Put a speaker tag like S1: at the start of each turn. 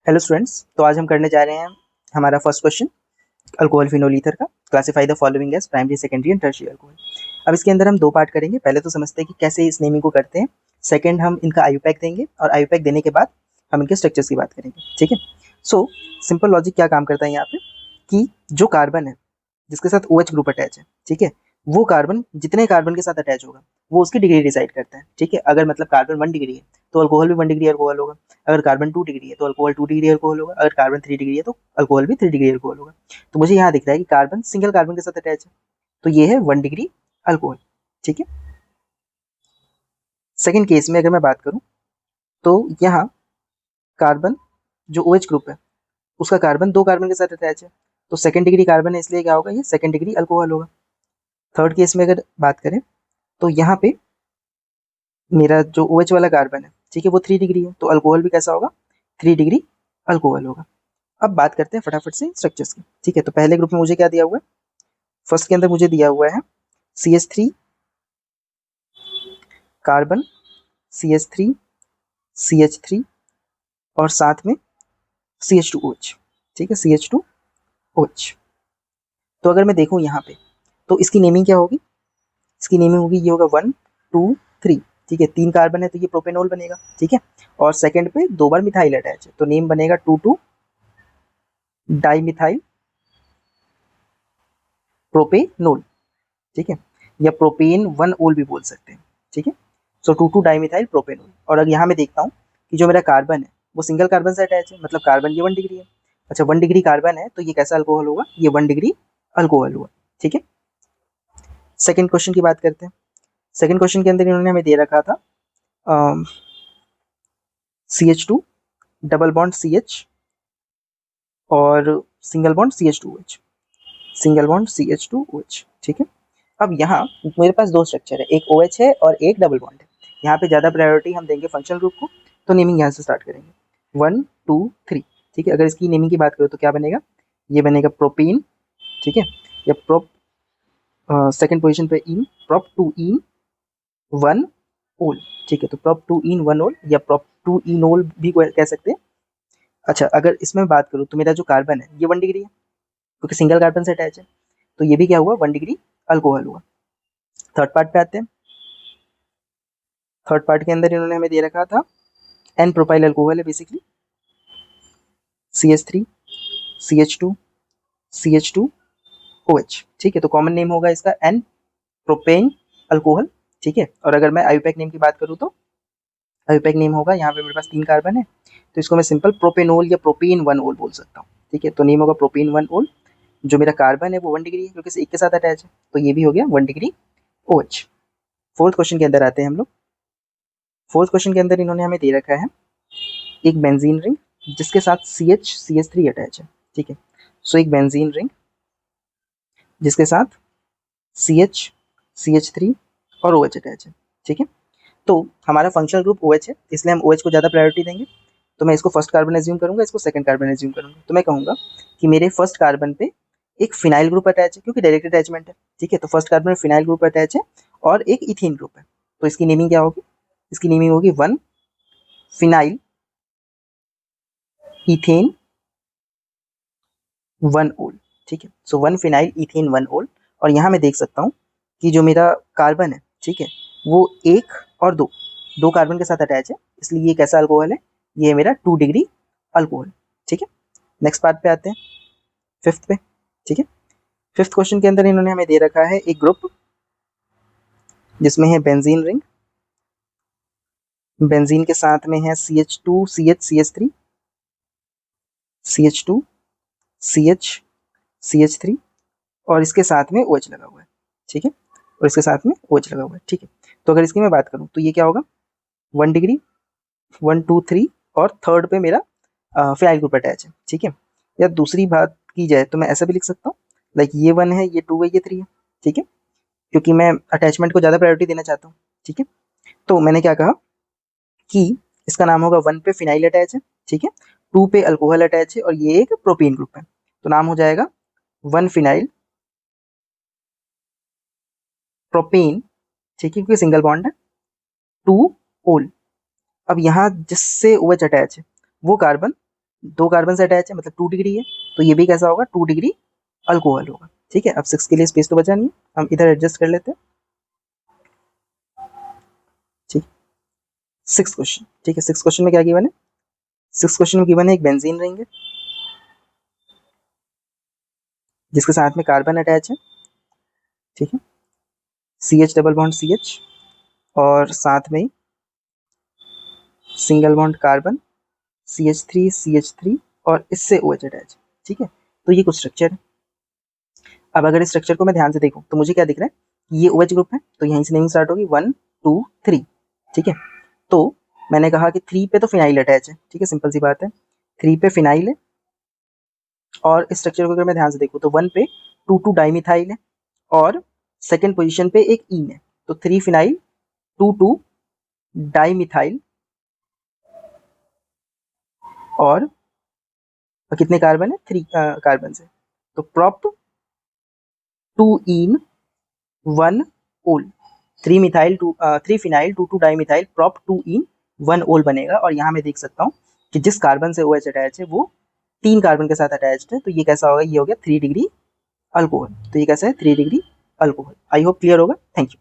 S1: Hello students, तो आज हम करने जा रहे हैं हमारा first question alcohol phenol ether का। Classify the following as primary, secondary and tertiary alcohol. अब इसके अंदर हम दो पार्ट करेंगे। पहले तो समझते हैं कि कैसे इस नेमिंग को करते हैं। सेकंड, हम इनका आयुपैक देंगे और आयुपैक देने के बाद हम इनके स्ट्रक्चर्स की बात करेंगे। ठीक है। सो सिंपल लॉजिक क्या काम करता है यहाँ पे कि जो कार्बन है जिसके साथ OH ग्रुप अटैच है, ठीक है, वो कार्बन जितने कार्बन के साथ अटैच होगा वो उसकी डिग्री डिसाइड करता है। ठीक है। अगर मतलब कार्बन 1 डिग्री है तो अल्कोहल भी 1 डिग्री अल्कोहल होगा। अगर कार्बन 2 डिग्री है तो अल्कोहल 2 डिग्री अल्कोहल होगा। अगर कार्बन 3 डिग्री है तो अल्कोहल भी 3 डिग्री अल्कोहल होगा। तो मुझे यहाँ दिख रहा है कि कार्बन सिंगल कार्बन के साथ अटैच है, तो ये है 1 डिग्री अल्कोहल। ठीक है। सेकेंड केस में अगर मैं बात करूं तो यहाँ कार्बन जो OH ग्रुप है उसका कार्बन 2 कार्बन के साथ अटैच है, तो सेकेंड डिग्री कार्बन है, इसलिए क्या होगा, ये सेकेंड डिग्री अल्कोहल होगा। थर्ड केस में अगर बात करें तो यहाँ पे मेरा जो OH वाला कार्बन है, ठीक है, वो 3 डिग्री है, तो अल्कोहल भी कैसा होगा, 3 डिग्री अल्कोहल होगा। अब बात करते हैं फटाफट से स्ट्रक्चर्स की। ठीक है। तो पहले ग्रुप में मुझे क्या दिया हुआ है, फर्स्ट के अंदर मुझे दिया हुआ है CH3 कार्बन, CH3 CH3 और साथ में CH2OH। ठीक है, CH2OH। तो अगर मैं देखूं यहाँ पे तो इसकी नेमिंग क्या होगी, इसकी नेमिंग होगी, ये होगा 1 2 3। ठीक है, 3 कार्बन है तो ये प्रोपेनॉल बनेगा। ठीक है। और सेकंड पे 2 बार मिथाइल अटैच है तो नेम बनेगा 2 डाई मिथाइल प्रोपेनोल। ठीक है, या प्रोपेन 1 ओल भी बोल सकते हैं। ठीक है। सो 2 डाई मिथाइल प्रोपेनोल। और अगर यहाँ मैं देखता हूँ कि जो मेरा कार्बन है वो सिंगल कार्बन से अटैच है, मतलब कार्बन ये 1 डिग्री है। अच्छा, 1 डिग्री कार्बन है तो ये कैसा अल्कोहल होगा, ये 1 डिग्री अल्कोहल हुआ। ठीक है। सेकेंड क्वेश्चन की बात करते हैं। सेकेंड क्वेश्चन के अंदर इन्होंने हमें दे रखा था CH2 डबल बॉन्ड CH और single bond CH2OH, single bond CH2OH। ठीक है। अब यहाँ मेरे पास दो स्ट्रक्चर है, एक OH है और एक डबल बॉन्ड है। यहाँ पे ज़्यादा प्रायोरिटी हम देंगे फंक्शनल ग्रुप को, तो नेमिंग यहाँ से स्टार्ट करेंगे 1 2 3। ठीक है। अगर इसकी नेमिंग की बात करो तो क्या बनेगा, ये बनेगा प्रोपीन। ठीक है, या प्रोप सेकेंड पोजिशन पे इन, प्रोप 2 इन 1 ओल। ठीक है, तो प्रोप 2 इन 1 ओल या प्रोप 2 इन ओल भी कह सकते हैं। अच्छा, अगर इसमें बात करूँ तो मेरा जो कार्बन है ये 1 डिग्री है क्योंकि सिंगल कार्बन से अटैच है, तो ये भी क्या हुआ, 1 डिग्री अल्कोहल हुआ। थर्ड पार्ट पे आते हैं। थर्ड पार्ट के अंदर इन्होंने हमें दे रखा था एन प्रोपाइल अल्कोहल है बेसिकली, CH3 CH2 CH2OH। ठीक है, तो कॉमन नेम होगा इसका एन प्रोपेन अल्कोहल। ठीक है। और अगर मैं आयुपैक नेम की बात करूँ तो आयुपैक नेम होगा, यहाँ पे मेरे पास 3 कार्बन है तो इसको मैं सिंपल प्रोपेनोल या प्रोपीन 1 ओल बोल सकता हूँ। ठीक है, तो नेम होगा प्रोपीन 1 ओल। जो मेरा कार्बन है वो 1 डिग्री है क्योंकि एक के साथ अटैच है, तो ये भी हो गया 1 डिग्री OH। फोर्थ क्वेश्चन के अंदर आते हैं हम लोग। फोर्थ क्वेश्चन के अंदर इन्होंने हमें दे रखा है एक बेंजीन रिंग जिसके साथ CH3 अटैच है। ठीक है, सो एक बेंजीन रिंग जिसके साथ CH3 और OH अटैच है। ठीक है, तो हमारा फंक्शनल ग्रुप OH है इसलिए हम OH को ज़्यादा प्रायोरिटी देंगे। तो मैं इसको फर्स्ट कार्बन एज्यूम करूंगा, इसको सेकंड कार्बन एज्यूम करूंगा। तो मैं कहूंगा कि मेरे फर्स्ट कार्बन पे एक फिनाइल ग्रुप अटैच है क्योंकि डायरेक्ट अटैचमेंट है। ठीक है, तो फर्स्ट कार्बन में फिनाइल ग्रुप अटैच है और एक इथेन ग्रुप है, तो इसकी नेमिंग क्या होगी, इसकी नेमिंग होगी 1 फिनाइल इथेन 1 ओल। ठीक है, सो 1 फिनाइल इथेन 1 ओल। और यहाँ मैं देख सकता हूँ कि जो मेरा कार्बन है, ठीक है, वो 1 और 2 कार्बन के साथ अटैच है, इसलिए ये कैसा अल्कोहल है, ये है मेरा 2 डिग्री अल्कोहल। ठीक है। नेक्स्ट पार्ट पे आते हैं, फिफ्थ पे। ठीक है, फिफ्थ क्वेश्चन के अंदर इन्होंने हमें दे रखा है एक ग्रुप जिसमें है बेंजीन रिंग, बेंजीन के साथ में है CH2 CH CH3 CH2 CH CH3 और इसके साथ में OH लगा हुआ है। ठीक है, और इसके साथ में OH लगा हुआ है। ठीक है, तो अगर इसकी मैं बात करूं तो ये क्या होगा, 1 डिग्री 1 2 3 और थर्ड पे मेरा फिनाइल ग्रुप अटैच है। ठीक है, या दूसरी बात की जाए तो मैं ऐसा भी लिख सकता हूँ, लाइक ये 1 है, ये 2 है, ये 3 है। ठीक है, क्योंकि मैं अटैचमेंट को ज़्यादा प्रायोरिटी देना चाहता हूँ। ठीक है, तो मैंने क्या कहा कि इसका नाम होगा 1 पे फिनाइल अटैच है, ठीक है, 2 पे अल्कोहल अटैच है और ये एक प्रोपीन ग्रुप है, तो नाम हो जाएगा 1 फिनाइल प्रोपेन। ठीक है, क्योंकि सिंगल बॉन्ड है, 2 ओल। अब यहाँ जिससे OH अटैच है वो कार्बन 2 कार्बन से अटैच है मतलब 2 डिग्री है, तो ये भी कैसा होगा 2 डिग्री अल्कोहल होगा। ठीक है, अब 6 के लिए स्पेस तो बचा नहीं है, हम इधर एडजस्ट कर लेते हैं। ठीक, 6 क्वेश्चन। ठीक है, 6 क्वेश्चन में क्या गिवन है, 6 क्वेश्चन में गिवन है एक बेंजीन रिंग है जिसके साथ में कार्बन अटैच है। ठीक है, CH डबल बॉन्ड CH और साथ में सिंगल बॉन्ड कार्बन CH3 और इससे OH अटैच। ठीक है, तो ये कुछ स्ट्रक्चर है। अब अगर इस स्ट्रक्चर को मैं ध्यान से देखूं तो मुझे क्या दिख रहा है, ये OH ग्रुप है, तो यहीं से नेमिंग स्टार्ट होगी 1 2 3। ठीक है, तो मैंने कहा कि 3 पे तो फिनाइल अटैच है। ठीक है, सिंपल सी बात है, 3 पे फिनाइल है। और इस स्ट्रक्चर को अगर मैं ध्यान से देखूं तो 1 पे 2 डाइमिथाइल है और सेकेंड पोजीशन पे एक ईन है, तो 3 फिनाइल 2 डाइमिथाइल और कितने कार्बन है, 3 कार्बन है, तो प्रॉप 2 इन 1 ओल, 3 मिथाइल 3 फिनाइल 2 डाइमिथाइल प्रॉप 2 इन 1 ओल बनेगा। और यहाँ मैं देख सकता हूँ कि जिस कार्बन से OH अटैच है वो 3 कार्बन के साथ अटैच्ड है, तो ये कैसा होगा, ये हो गया 3 डिग्री अल्कोहल। तो ये कैसा है 3 degree alcohol. I hope clear होगा। Thank you.